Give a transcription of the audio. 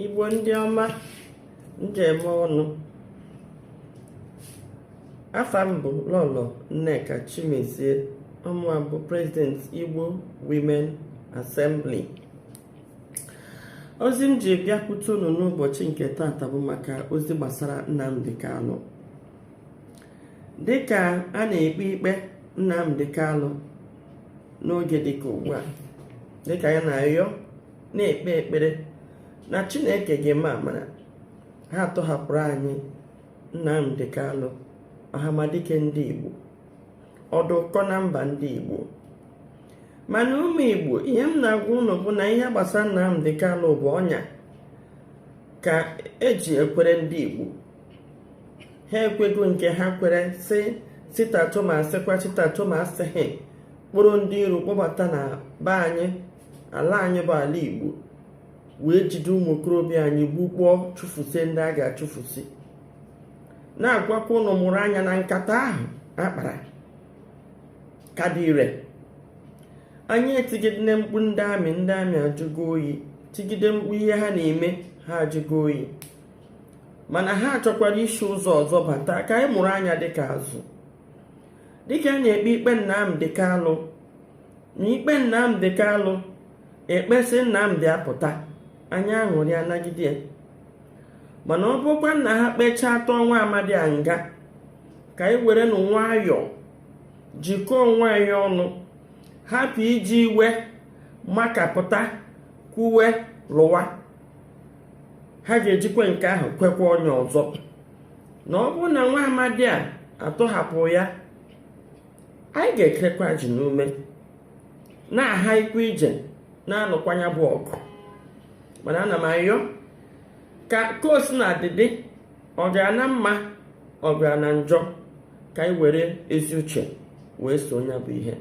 Igbo ndị ọma njem ọnụ, afa m bụ Lolo Nneka Chimezie, ọmụa bụ President Igbo Women Assembly. Ozi m ji bịakwute unu n'ụbọchị nke taata bụ maka ozi gbasara Nnamdi Kalu. Dịka a na-ekpe ikpe Nnamdi Kalu n'oge dịka ugbu a, dịka ya na-arịọ na-ekpe ekpere na Chineke ga-eme amara, ha tọhapụrụ anyị Nnamdi Kalu, ọhamadike ndị Igbo, ọdụkọ na mba ndị Igbo. Mana ụmụ Igbo, ihe m na-agwa unu bụ na ihe gbasara Nnamdi Kalu bụ ọnya ka eji ekwere ndị Igbo. Ha ekwego nke ha kwere si tato ma asịkwa chitato ma asịghị, kpụrụ ndị iro kpọbata na be anyị, ala anyị bụ ala Igbo, wee jide ụmụ okorobịa anyị gbukpọọ, chụfusie ndị a ga-achụfusi. Na-agwakwa ụnụ mụrụ anya na nkata ahụ akpara ka dị ire. Anyị etigide mkpu ndị amị ajụgo oyi, tigide mkpu ihe ha na-eme ha ajụgo oyi, mana ha chọkwara isi ụzọ ọzọ bata ka anyị mụrụ anya dịka azụ. Dịka a na-ekpe ikpe Nnamdi Kalu, na ikpe Nnamdi Kalu ekpesị Nnamdi apụta, anyị aṅụrị anagide. Mana ọ bụkwa na ha kpechaa atọ nwa amadi a nga, ka anyị were nụ nwayọọ jikọọ onwe anyị ọnụ, hapụ iji iwe makapụta kwuwe lụwa. Ha ga-ejikwa nke ahụ kwekwa onye ọzọ. Na ọ bụrụ na nwa amadi a atọhapụ ya, anyị ga-ekekwa ji n'ume na-aha ikwu ije na-anụkwanya bụ ọgụ. Mana ana m arịọ ka o si na adịdị, ọ gara na mma, ọ gara na njọ, ka anyị were ezi uche wee so onye bụ ihe.